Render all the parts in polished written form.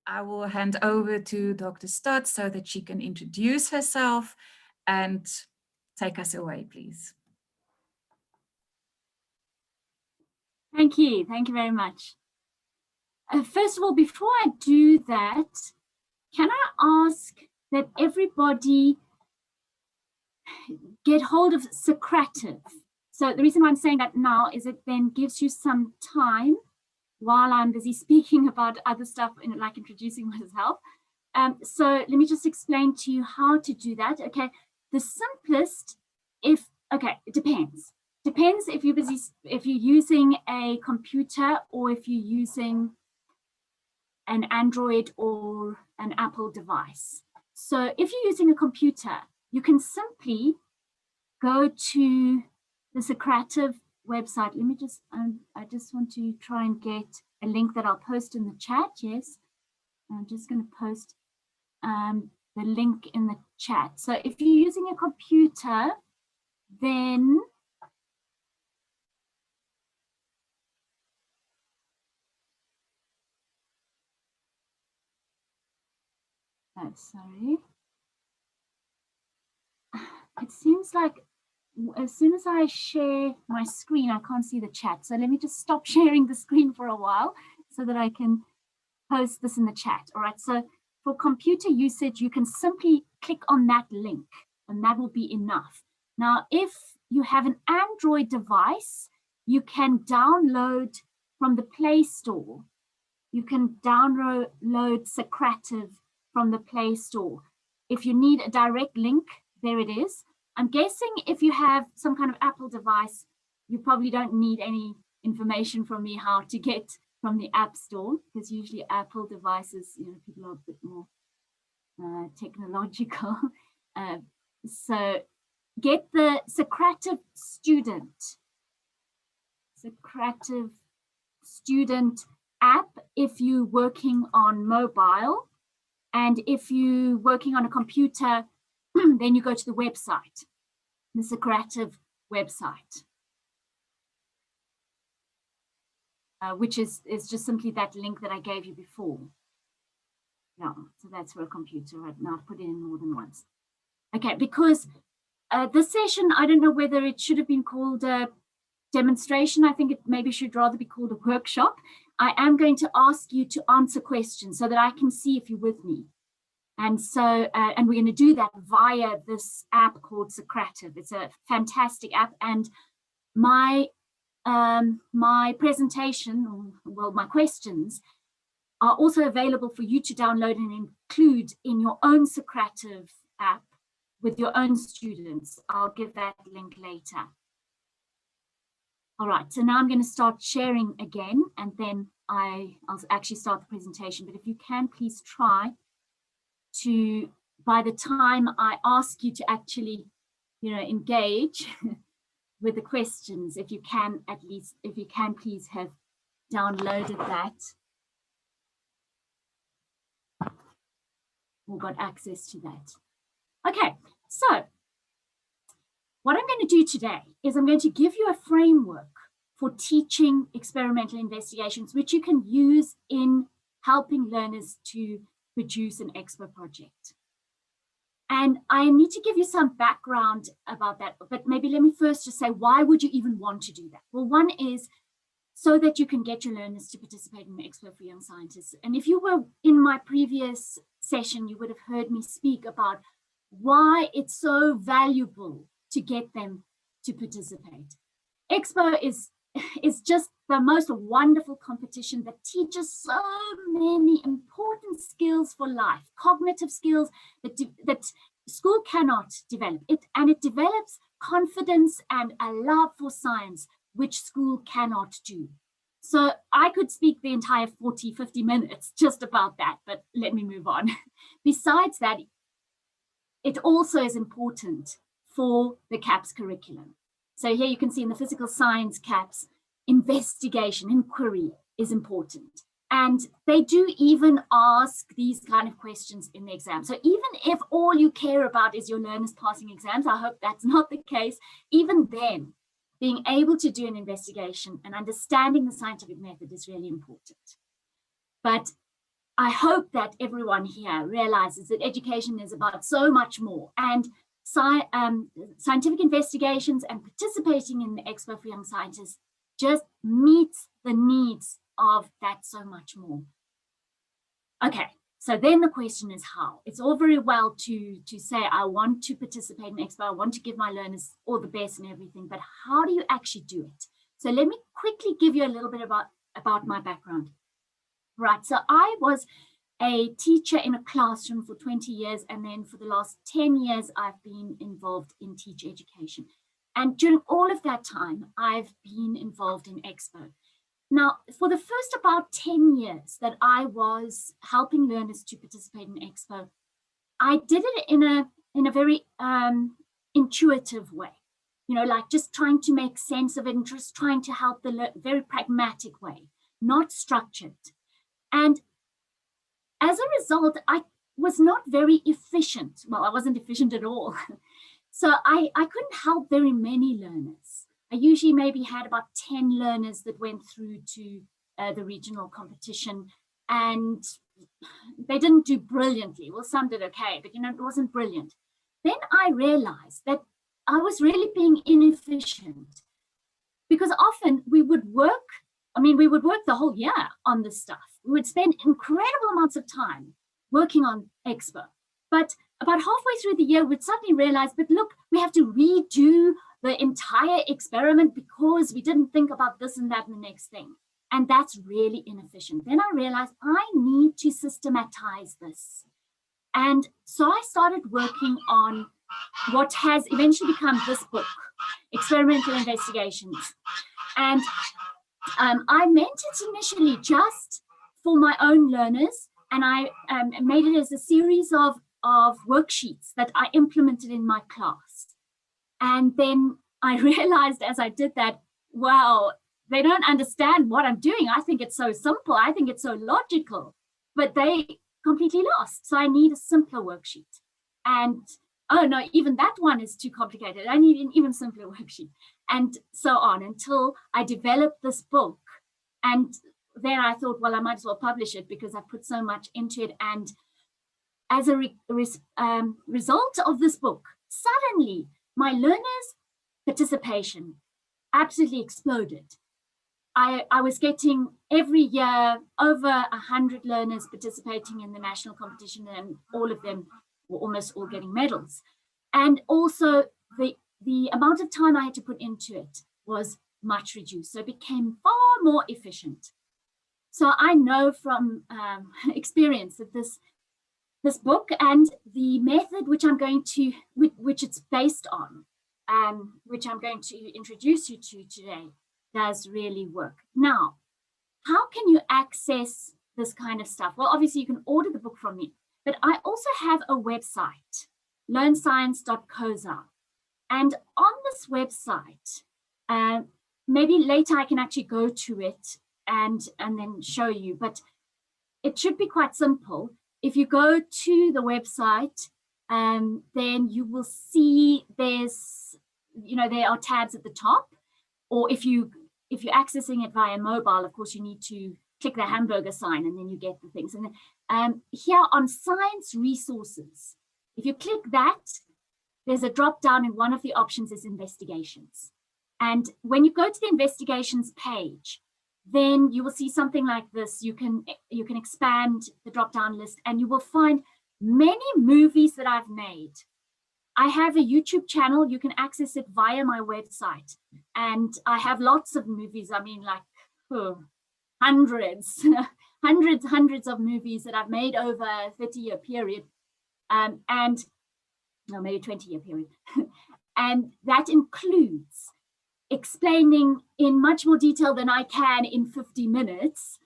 I will hand over to Dr. Stott so that she can introduce herself and take us away, please. Thank you. Thank you very much. First of all, before I do that, can I ask that everybody get hold of Socrative? So the reason why I'm saying that now is it then gives you some time while I'm busy speaking about other stuff, like introducing myself. So let me just explain to you how to do that. Okay, the simplest, it depends. Depends if you're busy, if you're using a computer or if you're using an Android or an Apple device. So if you're using a computer, you can simply go to the Socrative website. Let me just, I just want to try and get a link that I'll post in the chat. Yes, I'm just going to post the link in the chat. So if you're using a computer, then sorry. It seems like as soon as I share my screen, I can't see the chat. So let me just stop sharing the screen for a while so that I can post this in the chat. All right, so for computer usage, you can simply click on that link and that will be enough. Now, if you have an Android device, you can download from the Play Store. You can download Socrative from the Play Store. If you need a direct link, there it is. I'm guessing if you have some kind of Apple device, you probably don't need any information from me how to get from the App Store, because usually Apple devices, you know, people are a bit more technological. So get the Socrative Student app if you're working on mobile, and if you're working on a computer, then you go to the website, the Socrative website, which is just simply that link that I gave you before. Yeah, so that's for a computer right now. I've put it in more than once. Okay, because this session, I don't know whether it should have been called a demonstration. I think it maybe should rather be called a workshop. I am going to ask you to answer questions so that I can see if you're with me. And so, and we're going to do that via this app called Socrative. It's a fantastic app, and my presentation, or well, my questions are also available for you to download and include in your own Socrative app with your own students. I'll give that link later. All right, so now I'm going to start sharing again, and then I'll actually start the presentation. But if you can, please try to, by the time I ask you to actually, you know, engage with the questions, if you can, at least, if you can, please have downloaded that or got access to that. Okay, so what I'm going to do today is I'm going to give you a framework for teaching experimental investigations, which you can use in helping learners to produce an Expo project. And I need to give you some background about that, but maybe let me first just say, why would you even want to do that? Well, one is so that you can get your learners to participate in the Expo for Young Scientists. And if you were in my previous session, you would have heard me speak about why it's so valuable to get them to participate. Expo is just the most wonderful competition that teaches so many important skills for life, cognitive skills that school cannot develop. It develops confidence and a love for science, which school cannot do. So I could speak the entire 40, 50 minutes just about that, but let me move on. Besides that, it also is important for the CAPS curriculum. So here you can see in the physical science CAPS, investigation, inquiry is important. And they do even ask these kind of questions in the exam. So even if all you care about is your learners passing exams, I hope that's not the case, even then, being able to do an investigation and understanding the scientific method is really important. But I hope that everyone here realizes that education is about so much more, and scientific investigations and participating in the Expo for Young Scientists just meets the needs of that so much more. Okay, so then the question is how. It's all very well to say, I want to participate in Expo, I want to give my learners all the best and everything, but how do you actually do it? So let me quickly give you a little bit about my background. Right, so I was a teacher in a classroom for 20 years, and then for the last 10 years, I've been involved in teacher education. And during all of that time, I've been involved in Expo. Now, for the first about 10 years that I was helping learners to participate in Expo, I did it in a very intuitive way, you know, like just trying to make sense of it and just trying to help the very pragmatic way, not structured. And as a result, I was not very efficient. Well, I wasn't efficient at all. So I couldn't help very many learners. I usually maybe had about 10 learners that went through to the regional competition, and they didn't do brilliantly. Well, some did okay, but you know, it wasn't brilliant. Then I realized that I was really being inefficient, because often we would work the whole year on this stuff. We would spend incredible amounts of time working on Expo. But about halfway through the year, we'd suddenly realize, but look, we have to redo the entire experiment because we didn't think about this and that and the next thing. And that's really inefficient. Then I realized I need to systematize this. And so I started working on what has eventually become this book, Experimental Investigations. And I meant it initially just for my own learners, and I made it as a series of worksheets that I implemented in my class. And then I realized as I did that, wow, they don't understand what I'm doing. I think it's so simple. I think it's so logical, but they completely lost. So I need a simpler worksheet. And oh no, even that one is too complicated. I need an even simpler worksheet, and so on, until I developed this book. And then I thought, well, I might as well publish it because I put so much into it. And as a result of this book, suddenly my learners' participation absolutely exploded. I was getting every year over 100 learners participating in the national competition, and all of them were almost all getting medals. And also the amount of time I had to put into it was much reduced. So it became far more efficient. So I know from experience that this book and the method which it's based on, which I'm going to introduce you to today, does really work. Now, how can you access this kind of stuff? Well, obviously you can order the book from me, but I also have a website, learnscience.coza. And on this website, maybe later I can actually go to it and then show you, but it should be quite simple. If you go to the website, then you will see there are tabs at the top, or if you're accessing it via mobile, of course, you need to click the hamburger sign and then you get the things. And then, here on science resources, if you click that, there's a drop down, and one of the options is investigations. And when you go to the investigations page, then you will see something like this. You can expand the drop down list, and you will find many movies that I've made. I have a YouTube channel. You can access it via my website. And I have lots of movies. I mean, like hundreds of movies that I've made over a 30-year period. Maybe 20-year period. And that includes explaining in much more detail than I can in 50 minutes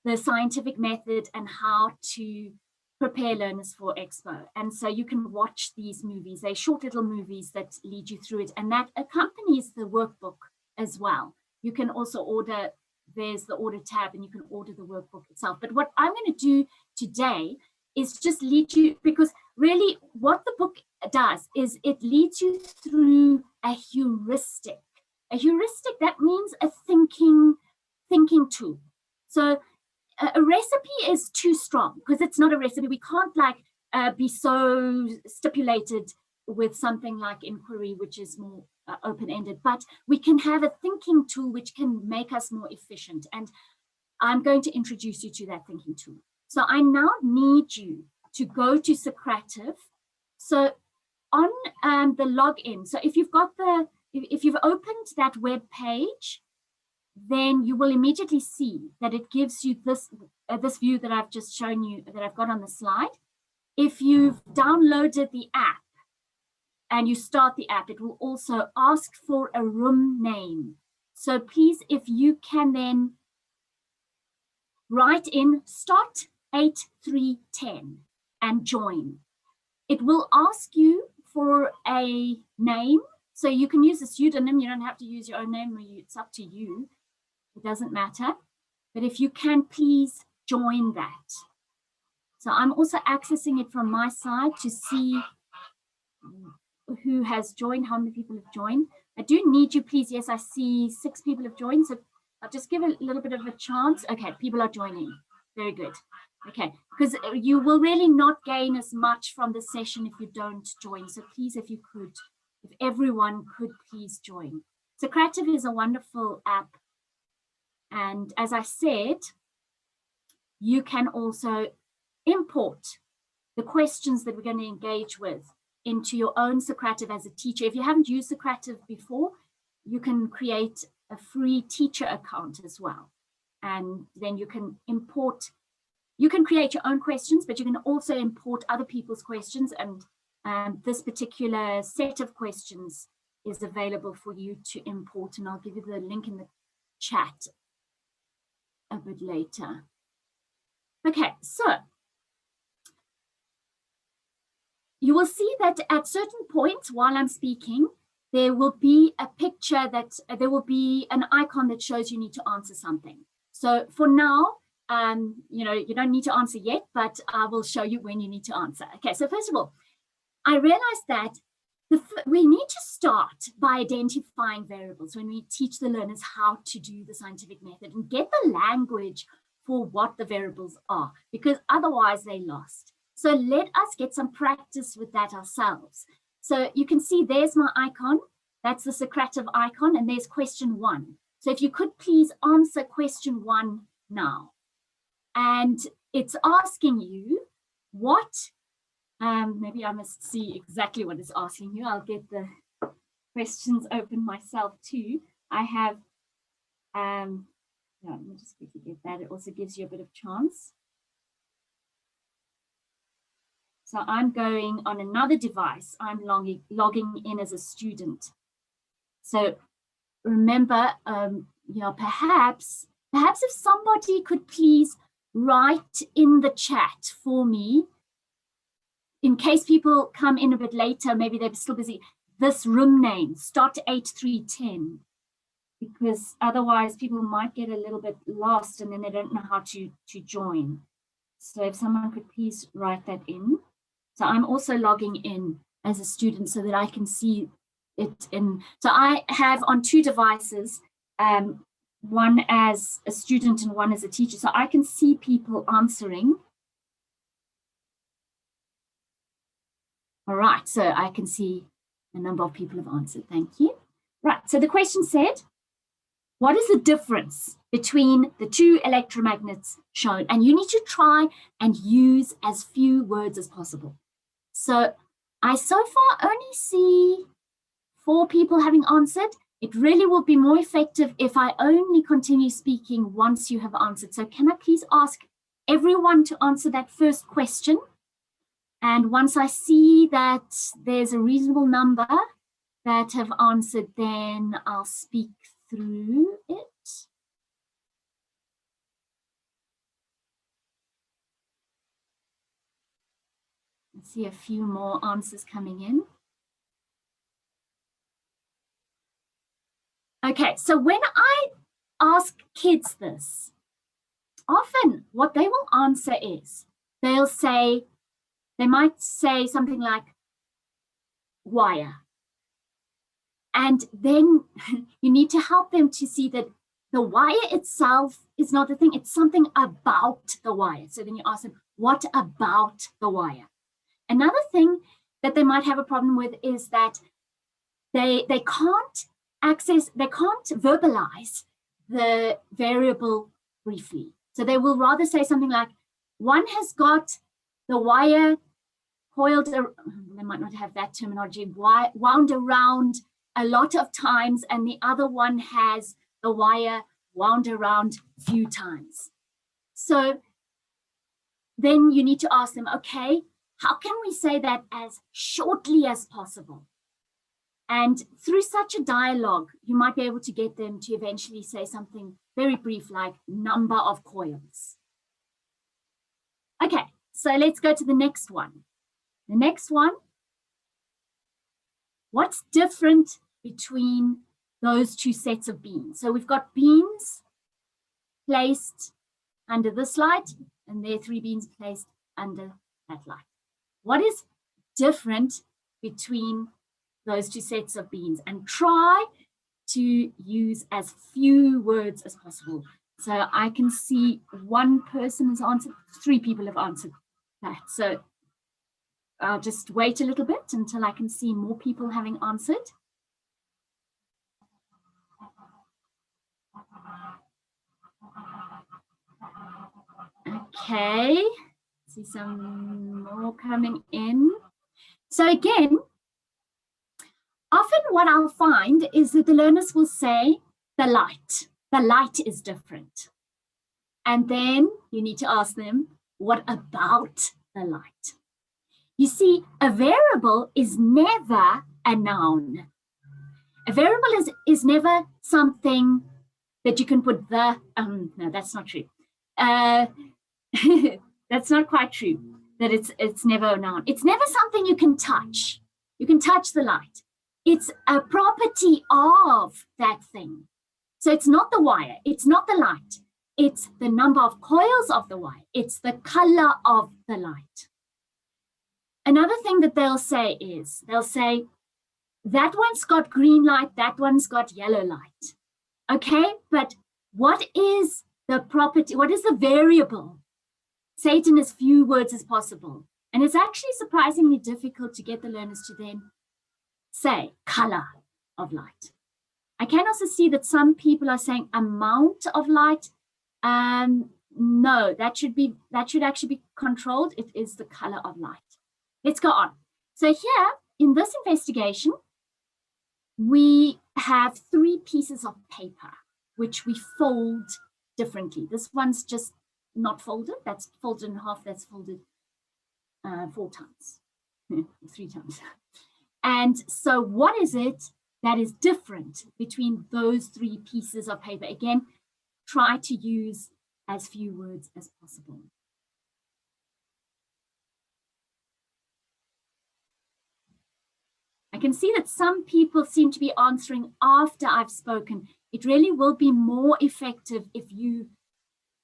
the scientific method and how to prepare learners for Expo. And so you can watch these movies. They're short little movies that lead you through it, and that accompanies the workbook as well. You can also order there's the order tab and you can order the workbook itself. But what I'm going to do today is just lead you, because really what the book does is it leads you through a heuristic. A heuristic, that means a thinking tool. So a recipe is too strong because it's not a recipe. We can't like be so stipulated with something like inquiry, which is more open-ended, but we can have a thinking tool which can make us more efficient. And I'm going to introduce you to that thinking tool. So I now need you to go to Socrative. So on the login, so if you've got if you've opened that web page, then you will immediately see that it gives you this view that I've just shown you, that I've got on the slide. If you've downloaded the app and you start the app, it will also ask for a room name. So please, if you can then write in Stott 8310 and join. It will ask you for a name. So you can use a pseudonym. You don't have to use your own name. It's up to you. It doesn't matter. But if you can, please join that. So I'm also accessing it from my side to see who has joined, how many people have joined. I do need you, please. Yes, I see 6 people have joined. So I'll just give a little bit of a chance. Okay, people are joining. Very good. Okay, because you will really not gain as much from the session if you don't join. So please, if you could, if everyone could please join. Socrative is a wonderful app. And as I said, you can also import the questions that we're going to engage with into your own Socrative as a teacher. If you haven't used Socrative before, you can create a free teacher account as well. And then you can import, you can create your own questions, but you can also import other people's questions. And this particular set of questions is available for you to import. And I'll give you the link in the chat a bit later. Okay, so you will see that at certain points while I'm speaking, there will be a picture that there will be an icon that shows you need to answer something. So for now, you don't need to answer yet, but I will show you when you need to answer. Okay, so first of all, I realized that we need to start by identifying variables when we teach the learners how to do the scientific method and get the language for what the variables are, because otherwise they're lost. So let us get some practice with that ourselves. So you can see there's my icon. That's the Socrative icon, and there's question 1. So if you could please answer question 1 now. And it's asking you what, maybe I must see exactly what it's asking you. I'll get the questions open myself too. I have, let me just quickly get that. It also gives you a bit of chance. So I'm going on another device. I'm logging in as a student. So remember, perhaps if somebody could please write in the chat for me, in case people come in a bit later, maybe they're still busy, this room name, Stott 8310, because otherwise people might get a little bit lost and then they don't know how to join. So if someone could please write that in. So I'm also logging in as a student so that I can see it in. So I have on 2 devices, one as a student and one as a teacher. So I can see people answering. All right, so I can see a number of people have answered. Thank you. Right, so the question said, what is the difference between the 2 electromagnets shown? And you need to try and use as few words as possible. So I so far only see 4 people having answered. It really will be more effective if I only continue speaking once you have answered. So can I please ask everyone to answer that first question? And once I see that there's a reasonable number that have answered, then I'll speak through it. I see a few more answers coming in. Okay, so when I ask kids this, often what they will answer is, they might say something like wire. And then you need to help them to see that the wire itself is not the thing, it's something about the wire. So then you ask them, what about the wire? Another thing that they might have a problem with is that they can't verbalize the variable briefly. So they will rather say something like, one has got the wire coiled, they might not have that terminology, wound around a lot of times, and the other one has the wire wound around a few times. So then you need to ask them, okay, how can we say that as shortly as possible? And through such a dialogue, you might be able to get them to eventually say something very brief like number of coils. Okay, so let's go to the next one. The next one, what's different between those two sets of beans? So we've got beans placed under this light, and there are 3 beans placed under that light. What is different between those two sets of beans? And try to use as few words as possible. So I can see 1 person has answered, 3 people have answered that. So I'll just wait a little bit until I can see more people having answered. Okay, see some more coming in. So again, often what I'll find is that the learners will say the light is different. And then you need to ask them, what about the light? You see, a variable is never a noun. A variable is never something that you can put the, no, that's not true. That's not quite true, that it's never a noun. It's never something you can touch. You can touch the light. It's a property of that thing. So it's not the wire, it's not the light. It's the number of coils of the wire. It's the color of the light. Another thing that they'll say is, they'll say, that one's got green light, that one's got yellow light. Okay, but what is the property, what is the variable? Say it in as few words as possible. And it's actually surprisingly difficult to get the learners to then say color of light. I can also see that some people are saying amount of light. No, that should actually be controlled. It is the color of light. Let's go on. So here in this investigation, we have 3 pieces of paper, which we fold differently. This one's just not folded. That's folded in half. That's folded 4 times, 3 times. And so what is it that is different between those 3 pieces of paper? Again, try to use as few words as possible. I can see that some people seem to be answering after I've spoken. It really will be more effective if you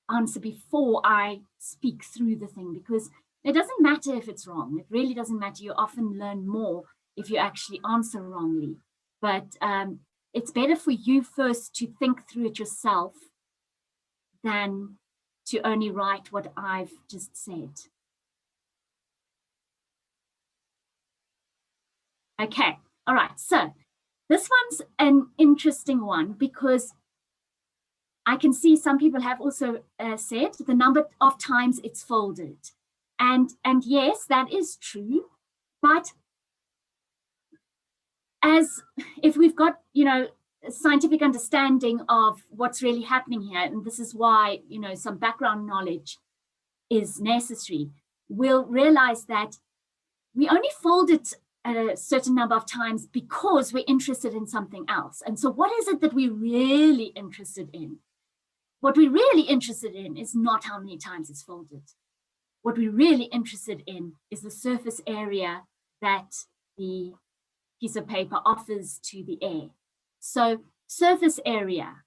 answer before I speak through the thing, because it doesn't matter if it's wrong. It really doesn't matter. You often learn more if you actually answer wrongly. But it's better for you first to think through it yourself than to only write what I've just said. Okay, all right, so this one's an interesting one because I can see some people have also said the number of times it's folded. And yes, that is true, but as if we've got, a scientific understanding of what's really happening here, and this is why, some background knowledge is necessary, we'll realize that we only fold it a certain number of times because we're interested in something else. And so what is it that we're really interested in? What we're really interested in is not how many times it's folded. What we're really interested in is the surface area that the piece of paper offers to the air. So surface area,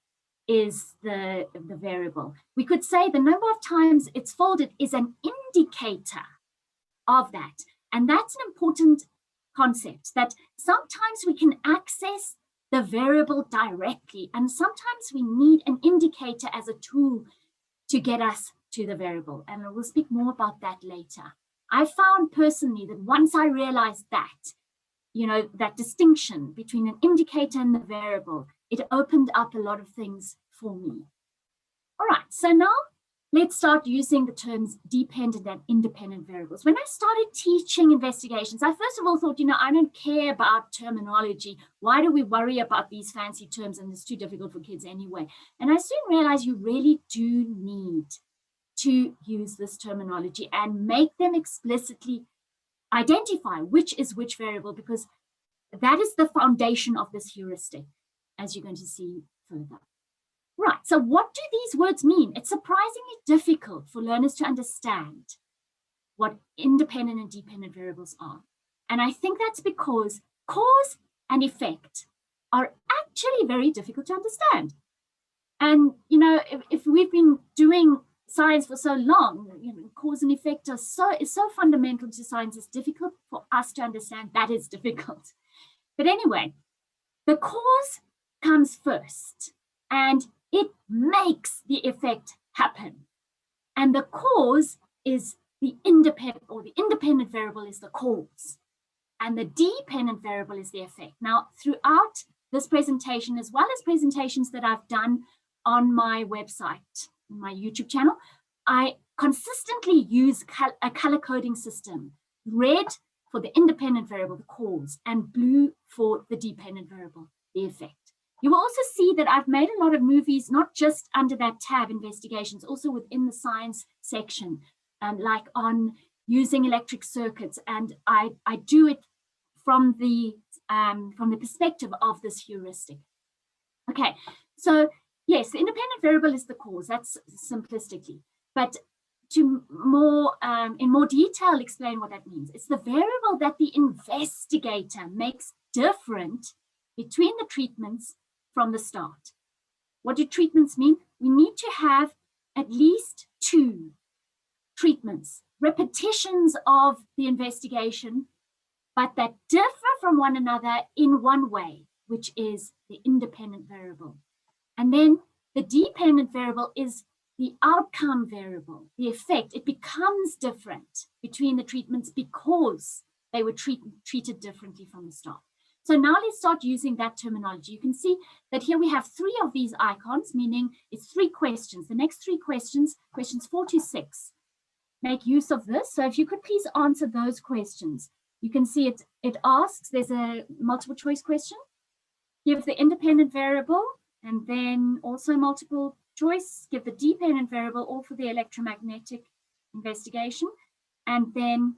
is the variable. We could say the number of times it's folded is an indicator of that. And that's an important concept, that sometimes we can access the variable directly, and sometimes we need an indicator as a tool to get us to the variable. And we'll speak more about that later. I found personally that once I realized that, you know, that distinction between an indicator and the variable, it opened up a lot of things for me. All right, so now let's start using the terms dependent and independent variables. When I started teaching investigations, I first of all thought, you know, I don't care about terminology. Why do we worry about these fancy terms, and it's too difficult for kids anyway? And I soon realized you really do need to use this terminology and make them explicitly identify which is which variable, because that is the foundation of this heuristic, as you're going to see further. Right, so what do these words mean? It's surprisingly difficult for learners to understand what independent and dependent variables are. And I think that's because cause and effect are actually very difficult to understand. And, you know, if we've been doing science for so long, you know, cause and effect is so fundamental to science, it's difficult for us to understand. That is difficult. But anyway, the cause comes first, and it makes the effect happen. And the cause is the independent variable is the cause, and the dependent variable is the effect. Now, throughout this presentation, as well as presentations that I've done on my website, my YouTube channel, I consistently use a color coding system. Red for the independent variable, the cause, and blue for the dependent variable, the effect. You will also see that I've made a lot of movies, not just under that tab, investigations, also within the science section, like on using electric circuits. And I do it from the perspective of this heuristic. Okay, so yes, the independent variable is the cause, that's simplistically. But to in more detail explain what that means, it's the variable that the investigator makes different between the treatments from the start. What do treatments mean? We need to have at least 2 treatments, repetitions of the investigation, but that differ from one another in one way, which is the independent variable. And then the dependent variable is the outcome variable, the effect. It becomes different between the treatments because they were treated differently from the start. So now let's start using that terminology. You can see that here we have 3 of these icons, meaning it's 3 questions. The next 3 questions, questions 4 to 6, make use of this. So if you could please answer those questions. You can see it asks, there's a multiple choice question. Give the independent variable, and then also multiple choice, give the dependent variable, all for the electromagnetic investigation. And then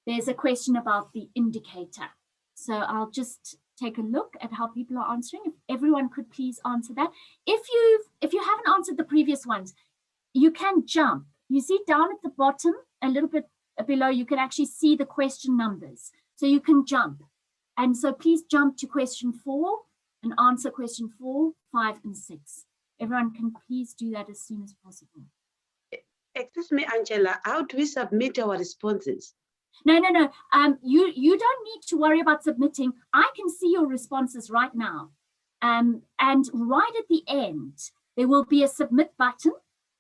there's a question about the indicator. So I'll just take a look at how people are answering. If everyone could please answer that. If you haven't answered the previous ones, you can jump. You see down at the bottom, a little bit below, you can actually see the question numbers. So you can jump. And so please jump to question 4 and answer question 4, 5, and 6. Everyone can please do that as soon as possible. Excuse me, Angela, how do we submit our responses? No. You don't need to worry about submitting. I can see your responses right now. And right at the end, there will be a submit button,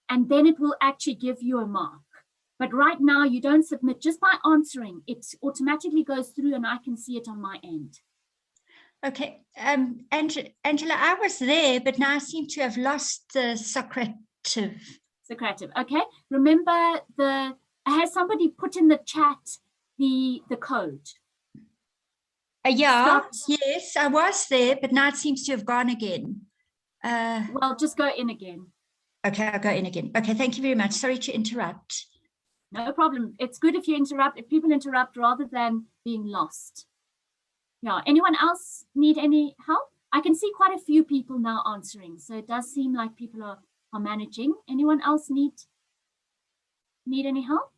and then it will actually give you a mark. But right now, you don't submit just by answering. It automatically goes through, and I can see it on my end. Okay, Angela, I was there, but now I seem to have lost the Socrative. Socrative, okay. Remember, has somebody put in the chat the code? Yeah, yes, I was there, but now it seems to have gone again. Well, just go in again. Okay, I'll go in again. Okay, thank you very much. Sorry to interrupt. No problem. It's good if you interrupt, if people interrupt rather than being lost. Yeah, anyone else need any help? I can see quite a few people now answering, so it does seem like people are managing. Anyone else need any help?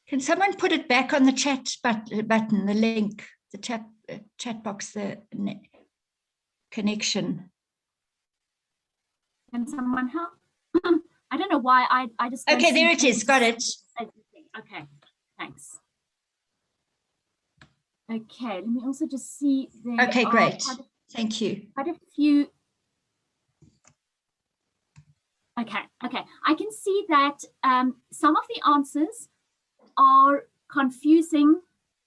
Can someone put it back on the chat button, the link, the chat box? connection. Can someone help? I don't know why I just. Okay, there it is. Got it. Okay, thanks. Okay, let me also just see. There Okay, are great. Thank you. Quite a few. Okay, I can see that some of the answers are confusing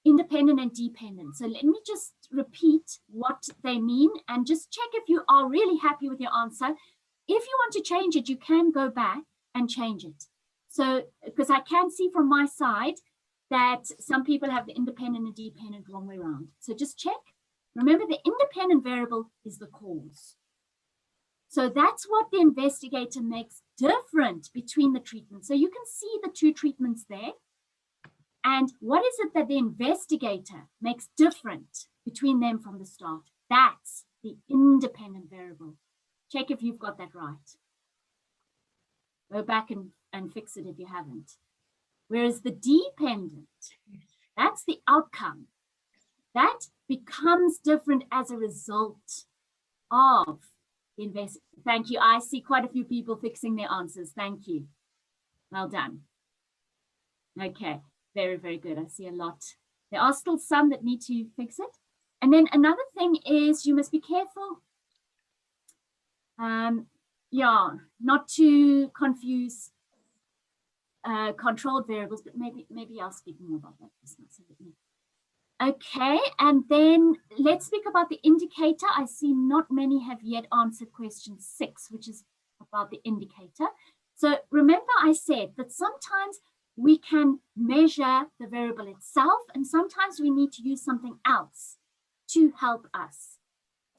independent and dependent. So let me just repeat what they mean and just check if you are really happy with your answer. If you want to change it, you can go back and change it. So, because I can see from my side that some people have the independent and dependent wrong way around. So just check. Remember, the independent variable is the cause. So that's what the investigator makes different between the treatments. So you can see the two treatments there. And what is it that the investigator makes different between them from the start? That's the independent variable. Check if you've got that right. Go back and fix it if you haven't. Whereas the dependent, that's the outcome. That becomes different as a result of the investigation. Thank you. I see quite a few people fixing their answers. Thank you. Well done. Okay, very, very good. I see a lot. There are still some that need to fix it. And then another thing is you must be careful. Yeah, not to confuse controlled variables, but maybe I'll speak more about that. Okay, and then let's speak about the indicator. I see not many have yet answered question 6, which is about the indicator. So remember I said that sometimes we can measure the variable itself, and sometimes we need to use something else to help us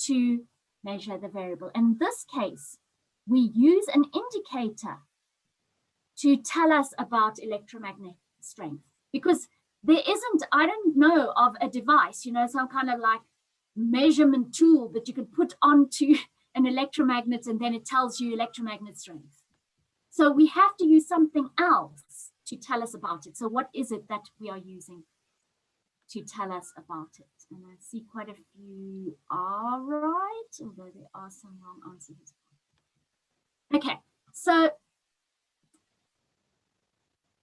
to measure the variable. In this case, we use an indicator to tell us about electromagnetic strength, because there isn't, I don't know of a device, you know, some kind of like measurement tool that you can put onto an electromagnet and then it tells you electromagnet strength. So we have to use something else to tell us about it. So what is it that we are using to tell us about it? And I see quite a few are right, although there are some wrong answers as well. Okay, so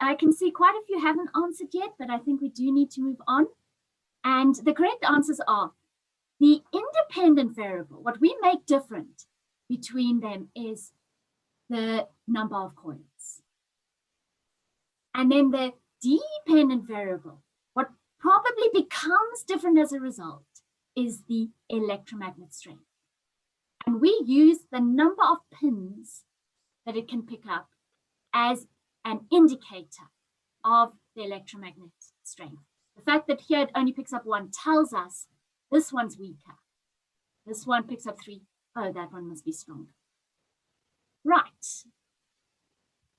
I can see quite a few haven't answered yet, but I think we do need to move on. And the correct answers are the independent variable. What we make different between them is the number of coils. And then the dependent variable, what probably becomes different as a result, is the electromagnet strength. And we use the number of pins that it can pick up as an indicator of the electromagnet strength. The fact that here it only picks up 1 tells us this one's weaker. This one picks up 3. Oh, that one must be stronger. Right.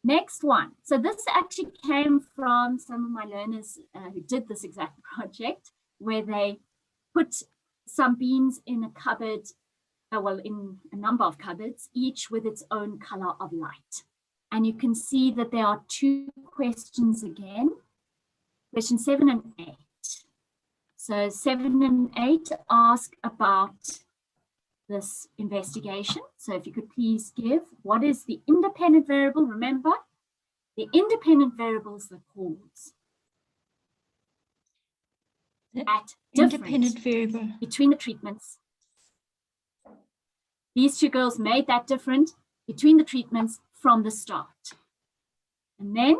Next one. So this actually came from some of my learners who did this exact project, where they put some beans in a cupboard, well, in a number of cupboards, each with its own color of light. And you can see that there are 2 questions again, question 7 and 8. So 7 and 8 ask about this investigation. So if you could please give, what is the independent variable? Remember, the independent variable is the cause. At Independent variable between the treatments. These 2 girls made that different between the treatments from the start. And then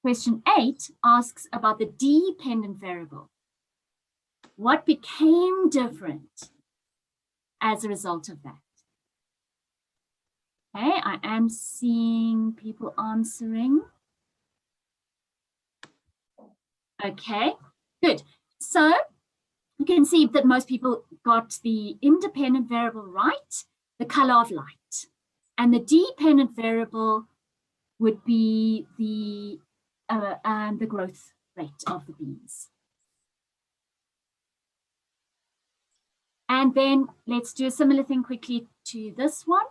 question 8 asks about the dependent variable. What became different as a result of that? Okay, I am seeing people answering. Okay, good. So you can see that most people got the independent variable right, the color of light. And the dependent variable would be the growth rate of the beans. And then let's do a similar thing quickly to this one.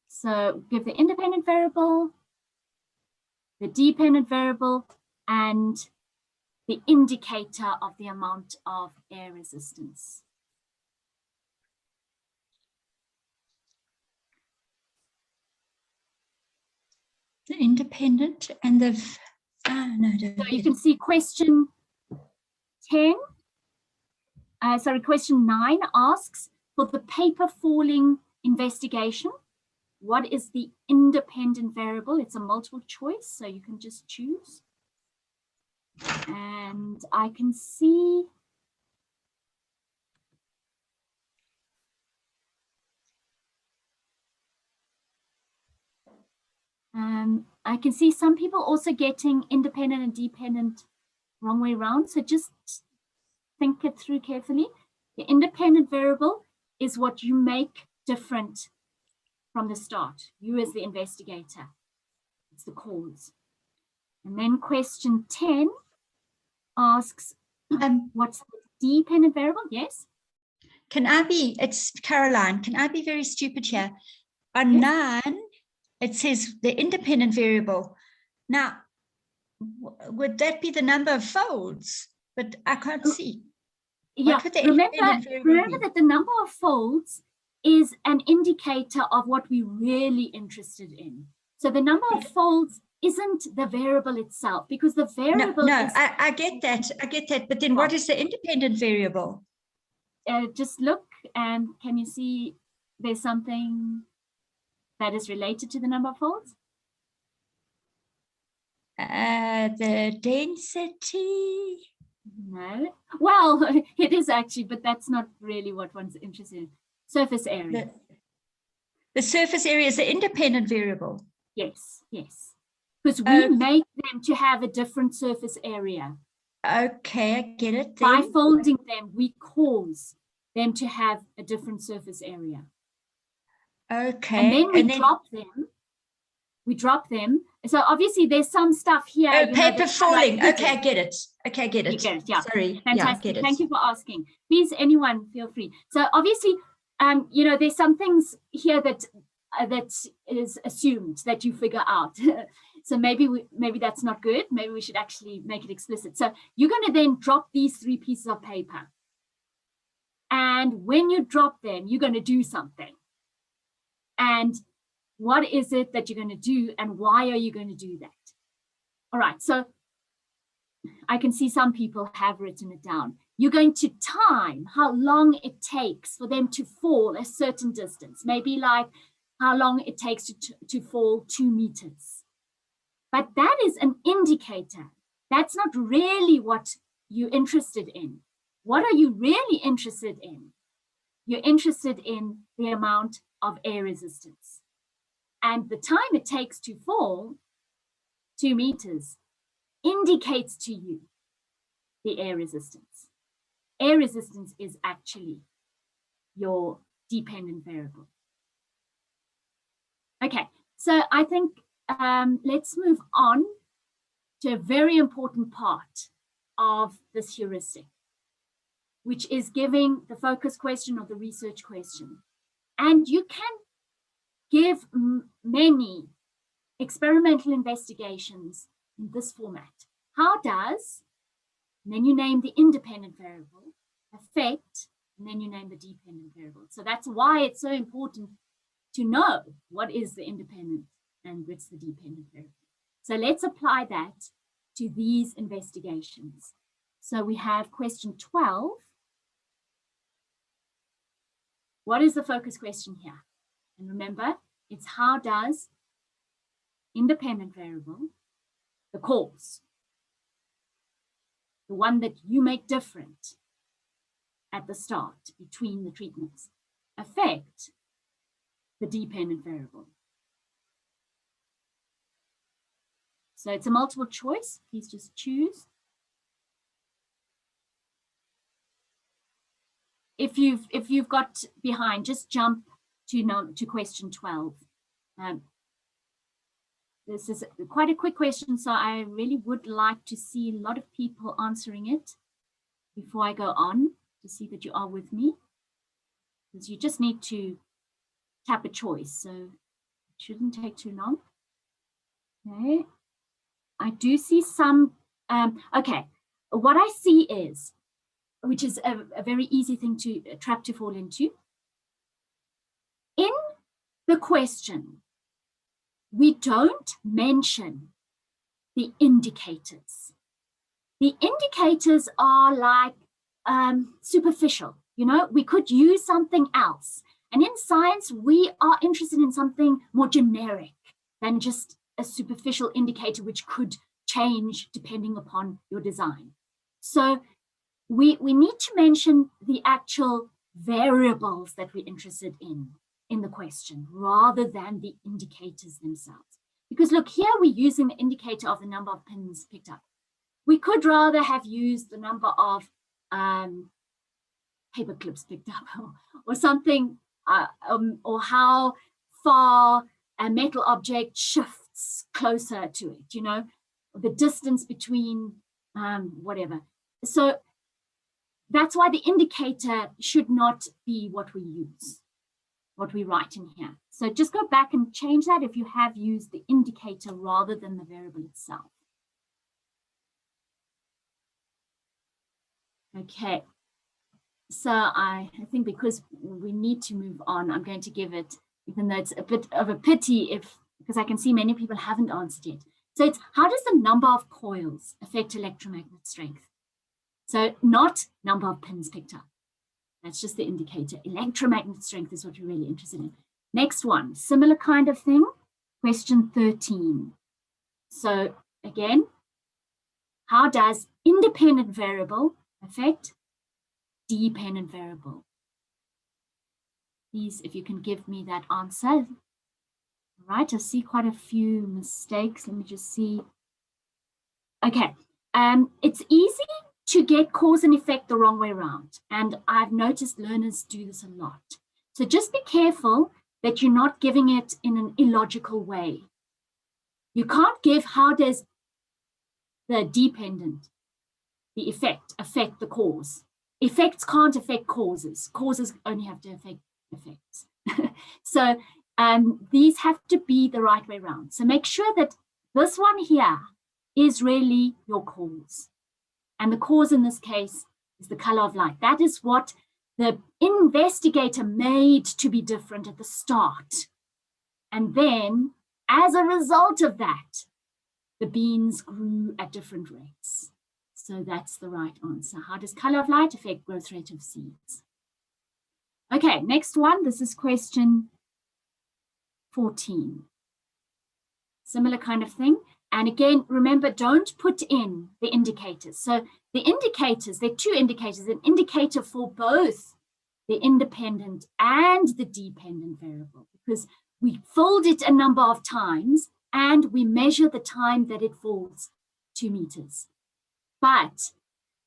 So give the independent variable, the dependent variable, and the indicator of the amount of air resistance The independent and the, no, don't So you get can it. see question 10, question 9 asks, for the paper falling investigation, what is the independent variable? It's a multiple choice, so you can just choose. And I can see some people also getting independent and dependent wrong way around. So just think it through carefully. The independent variable is what you make different from the start. You as the investigator. It's the cause. And then question 10 asks, what's the dependent variable? Yes? It's Caroline, can I be very stupid here? On Yes. 9, it says the independent variable. Now, would that be the number of folds? But I can't see. Yeah, What would the remember independent variable be? that the number of folds is an indicator of what we're really interested in. So the number of folds isn't the variable itself, because the variable is... I get that, but then what is the independent variable? Just look, and can you see there's something that is related to the number of folds? The density. No. Well, it is actually, but that's not really what one's interested in. Surface area. The surface area is the independent variable. Yes, yes. Because we make them to have a different surface area. Okay, I get it. By folding them, we cause them to have a different surface area. Okay. And then we drop them. So obviously there's some stuff here. Oh, paper falling. Okay, I get it. Okay, I get it. You get it, yeah. Sorry. Fantastic. Yeah, I get it. Thank you for asking. Please, anyone, feel free. So obviously, there's some things here that is assumed that you figure out. So maybe that's not good. Maybe we should actually make it explicit. So you're going to then drop these 3 pieces of paper. And when you drop them, you're going to do something. And what is it that you're going to do, and why are you going to do that? All right, so I can see some people have written it down. You're going to time how long it takes for them to fall a certain distance, maybe like how long it takes to fall 2 meters. But that is an indicator. That's not really what you're interested in. What are you really interested in? You're interested in the amount of air resistance. And the time it takes to fall 2 meters indicates to you the air resistance. Air resistance is actually your dependent variable. Okay, so I think let's move on to a very important part of this heuristic, which is giving the focus question or the research question. And you can give many experimental investigations in this format. How does, and then you name the independent variable, affect, and then you name the dependent variable. So that's why it's so important to know what is the independent and what's the dependent variable. So let's apply that to these investigations. So we have question 12. What is the focus question here? And remember, it's how does independent variable, the cause, the one that you make different at the start between the treatments, affect the dependent variable. So it's a multiple choice. Please just choose. If you've got behind, just jump to question 12. This is quite a quick question, so I really would like to see a lot of people answering it before I go on, to see that you are with me, because you just need to tap a choice, so it shouldn't take too long. Okay, I do see some, okay, what I see is, which is a very easy thing to trap to fall into. In the question, we don't mention the indicators. The indicators are like superficial, you know, we could use something else. And in science, we are interested in something more generic than just a superficial indicator, which could change depending upon your design. So we need to mention the actual variables that we're interested in the question, rather than the indicators themselves. Because look, here we're using the indicator of the number of pins picked up. We could rather have used the number of paper clips picked up, or something, or how far a metal object shifts closer to it, you know, the distance between whatever. So that's why the indicator should not be what we use, what we write in here. So just go back and change that if you have used the indicator rather than the variable itself. Okay, so I think because we need to move on, I'm going to give it, even though it's a bit of a pity because I can see many people haven't answered yet. So it's, how does the number of coils affect electromagnet strength? So not number of pins picked up. That's just the indicator. Electromagnet strength is what we're really interested in. Next one, similar kind of thing, question 13. So again, how does independent variable affect dependent variable? Please, if you can give me that answer. All right, I see quite a few mistakes. Let me just see. Okay, it's easy to get cause and effect the wrong way around. And I've noticed learners do this a lot. So just be careful that you're not giving it in an illogical way. You can't give how does the dependent, the effect, affect the cause. Effects can't affect causes. Causes only have to affect effects. So these have to be the right way around. So make sure that this one here is really your cause. And the cause in this case is the color of light. That is what the investigator made to be different at the start. And then, as a result of that, the beans grew at different rates. So that's the right answer. How does color of light affect growth rate of seeds? Okay, next one. This is question 14. Similar kind of thing. And again, remember, don't put in the indicators. So the indicators, there are two indicators, an indicator for both the independent and the dependent variable, because we fold it a number of times and we measure the time that it falls 2 meters. But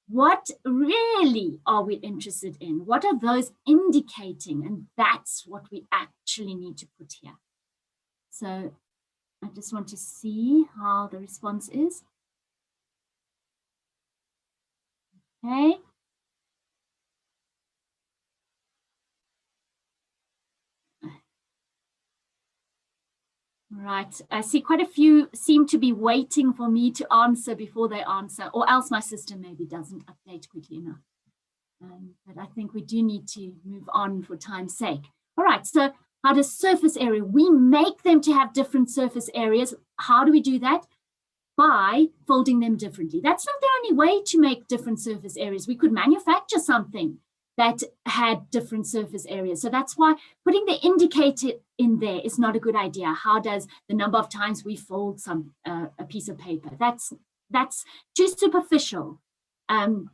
what really are we interested in? What are those indicating? And that's what we actually need to put here. So I just want to see how the response is. Okay. Right, I see quite a few seem to be waiting for me to answer before they answer, or else my system maybe doesn't update quickly enough. But I think we do need to move on for time's sake. All right, so how does surface area? We make them to have different surface areas. How do we do that? By folding them differently. That's not the only way to make different surface areas. We could manufacture something that had different surface areas. So that's why putting the indicator in there is not a good idea. How does the number of times we fold a piece of paper? That's too superficial.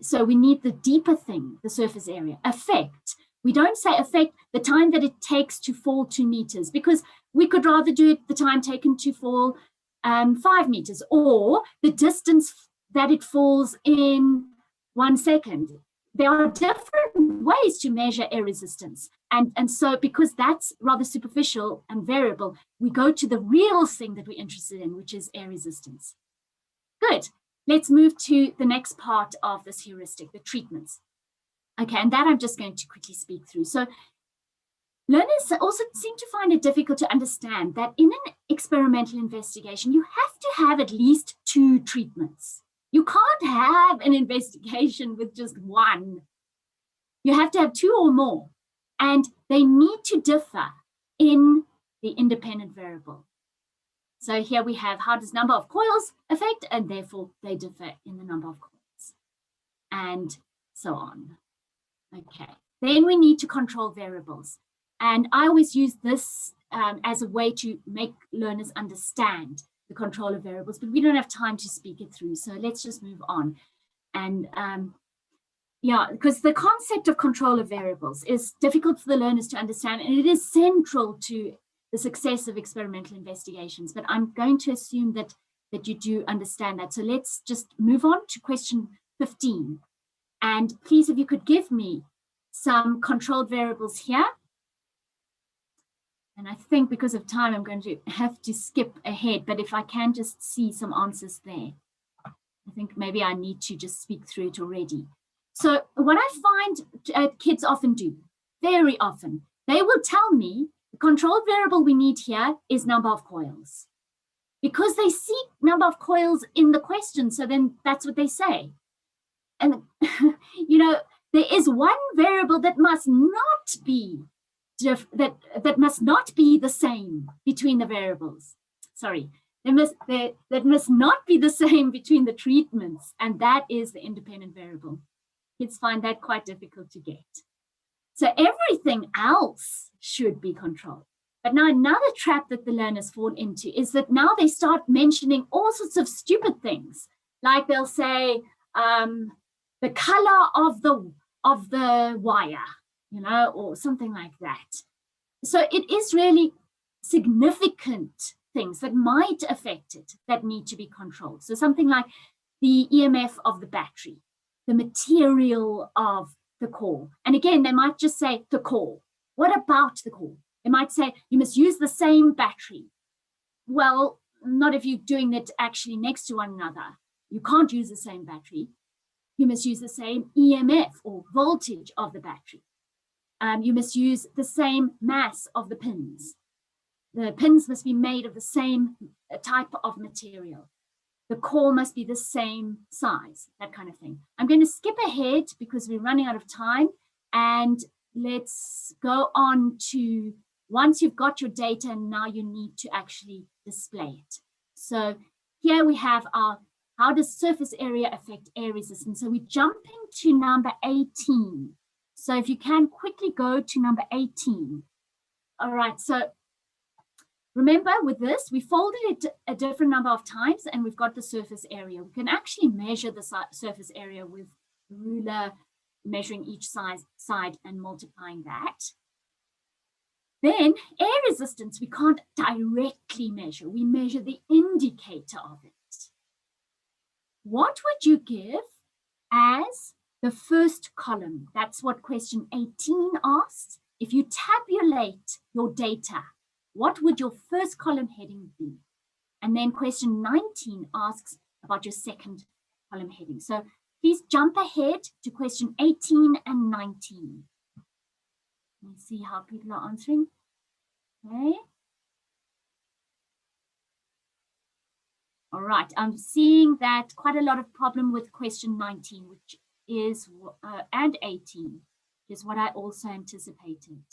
So we need the deeper thing, the surface area. Effect. We don't say affect the time that it takes to fall 2 meters, because we could rather do it the time taken to fall 5 meters, or the distance that it falls in 1 second. There are different ways to measure air resistance. And so because that's rather superficial and variable, we go to the real thing that we're interested in, which is air resistance. Good. Let's move to the next part of this heuristic, the treatments. Okay, and that I'm just going to quickly speak through. So learners also seem to find it difficult to understand that in an experimental investigation, you have to have at least 2 treatments. You can't have an investigation with just 1. You have to have 2 or more, and they need to differ in the independent variable. So here we have, how does number of coils affect, and therefore they differ in the number of coils, and so on. Okay, then we need to control variables. And I always use this as a way to make learners understand the control of variables, but we don't have time to speak it through. So let's just move on. And yeah, because the concept of control of variables is difficult for the learners to understand, and it is central to the success of experimental investigations. But I'm going to assume that you do understand that. So let's just move on to question 15. And please, if you could give me some controlled variables here. And I think because of time, I'm going to have to skip ahead, but if I can just see some answers there, I think maybe I need to just speak through it already. So what I find kids often do, very often, they will tell me the controlled variable we need here is number of coils, because they see number of coils in the question. So then that's what they say. And, you know, there is one variable that must not be that must not be the same between the variables. Sorry, that must not be the same between the treatments, and that is the independent variable. Kids find that quite difficult to get. So everything else should be controlled. But now another trap that the learners fall into is that now they start mentioning all sorts of stupid things, like they'll say the color of the wire, you know, or something like that. So it is really significant things that might affect it that need to be controlled. So something like the EMF of the battery, the material of the core. And again, they might just say the core. What about the core? They might say you must use the same battery. Well, not if you're doing it actually next to one another. You can't use the same battery. You must use the same EMF or voltage of the battery. You must use the same mass of the pins. The pins must be made of the same type of material. The core must be the same size, that kind of thing. I'm going to skip ahead because we're running out of time, and let's go on to, once you've got your data, now you need to actually display it. So here we have our, how does surface area affect air resistance? So we're jumping to number 18. So if you can quickly go to number 18. All right, so remember with this, we folded it a different number of times and we've got the surface area. We can actually measure the surface area with a ruler, measuring each side and multiplying that. Then air resistance, we can't directly measure. We measure the indicator of it. What would you give as the first column? That's what question 18 asks. If you tabulate your data, what would your first column heading be? And then question 19 asks about your second column heading. So please jump ahead to question 18 and 19. Let's see how people are answering. Okay. All right, I'm seeing that quite a lot of problem with question 19, which is, and 18, is what I also anticipated.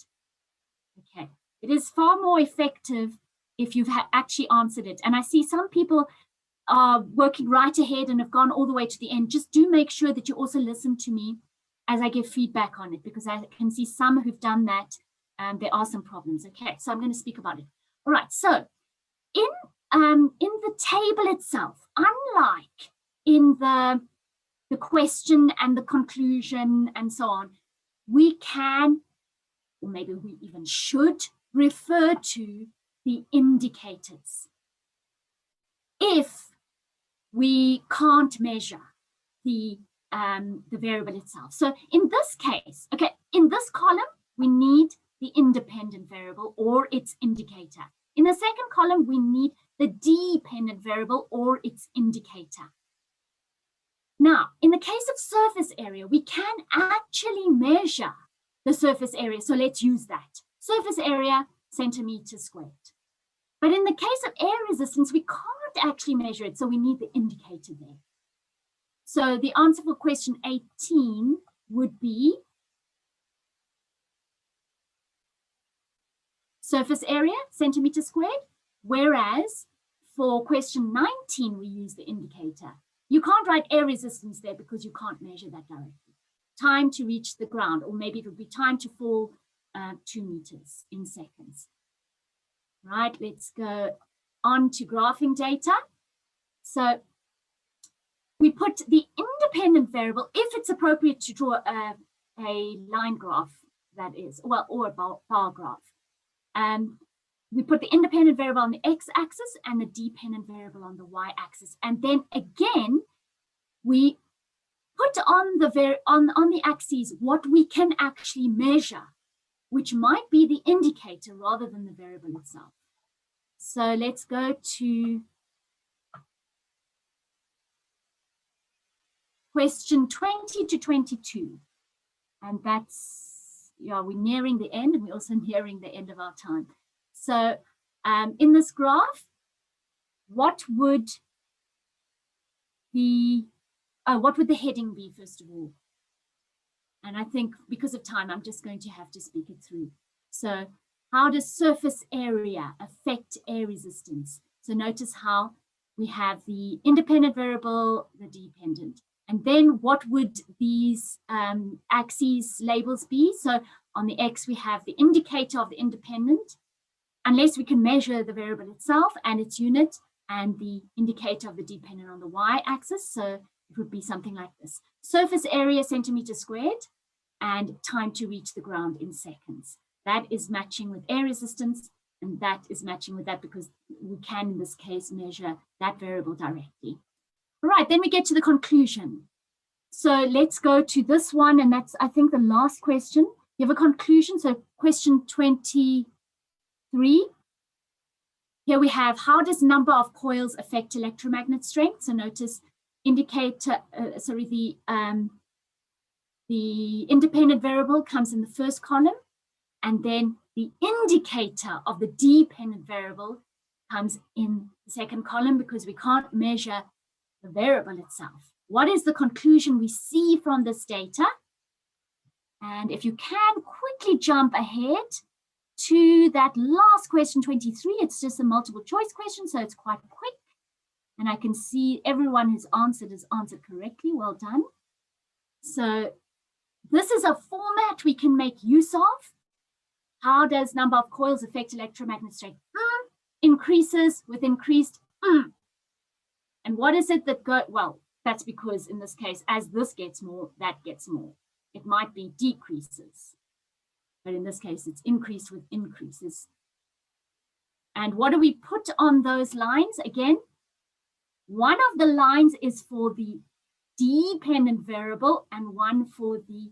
Okay, it is far more effective if you've actually answered it. And I see some people are working right ahead and have gone all the way to the end. Just do make sure that you also listen to me as I give feedback on it, because I can see some who've done that and there are some problems. Okay, so I'm going to speak about it. All right, so in the table itself, unlike in the question and the conclusion and so on, we can, or maybe we even should, refer to the indicators if we can't measure the variable itself. So in this case, okay, in this column, we need the independent variable or its indicator. In the second column, we need the dependent variable or its indicator. Now, in the case of surface area, we can actually measure the surface area. So let's use that. Surface area, centimeters squared. But in the case of air resistance, we can't actually measure it. So we need the indicator there. So the answer for question 18 would be surface area, centimeters squared, whereas for question 19, we use the indicator. You can't write air resistance there because you can't measure that directly. Time to reach the ground, or maybe it would be time to fall 2 meters in seconds. Right, let's go on to graphing data. So we put the independent variable, if it's appropriate to draw a line graph, that is, well, or a bar graph. We put the independent variable on the x-axis and the dependent variable on the y-axis. And then again, we put on the axes what we can actually measure, which might be the indicator rather than the variable itself. So let's go to question 20 to 22. And that's, yeah, we're nearing the end, and we're also nearing the end of our time. So in this graph, what would the heading be, first of all? And I think because of time, I'm just going to have to speak it through. So how does surface area affect air resistance? So notice how we have the independent variable, the dependent. And then what would these axes labels be? So on the X, we have the indicator of the independent, unless we can measure the variable itself and its unit, and the indicator of the dependent on the Y-axis. So it would be something like this. Surface area centimeters squared and time to reach the ground in seconds. That is matching with air resistance, and that is matching with that because we can, in this case, measure that variable directly. All right, then we get to the conclusion. So let's go to this one, and that's, I think, the last question. You have a conclusion, so question 23. Here we have, how does number of coils affect electromagnet strength? So notice indicator, the independent variable comes in the first column, and then the indicator of the dependent variable comes in the second column because we can't measure the variable itself. What is the conclusion we see from this data? And if you can quickly jump ahead to that last question 23, it's just a multiple choice question, so it's quite quick. And I can see everyone who's answered has answered correctly. Well done. So this is a format we can make use of. How does number of coils affect electromagnet strength? Increases with increased. And what is it that go? Well, that's because in this case, as this gets more, that gets more. It might be decreases, but in this case, it's increased with increases. And what do we put on those lines? Again, one of the lines is for the dependent variable and one for the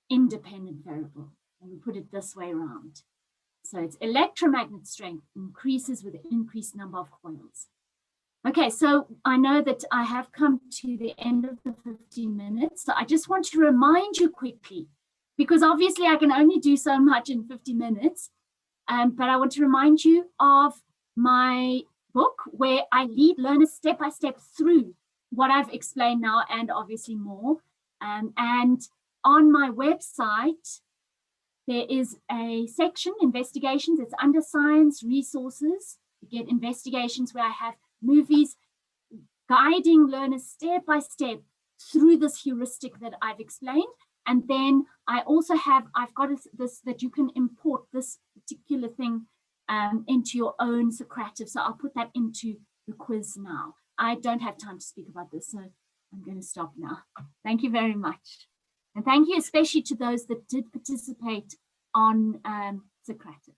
independent variable. And we put it this way around. So it's electromagnet strength increases with the increased number of coils. Okay, so I know that I have come to the end of the 15 minutes. So I just want to remind you quickly, because obviously I can only do so much in 50 minutes, but I want to remind you of my book where I lead learners step by step through what I've explained now and obviously more. And on my website, there is a section, investigations. It's under science resources. You get investigations where I have movies guiding learners step by step through this heuristic that I've explained. And then I also have, I've got this that you can import this particular thing into your own Socrative. So I'll put that into the quiz now. I don't have time to speak about this, so I'm going to stop now. Thank you very much. And thank you especially to those that did participate on Socrative.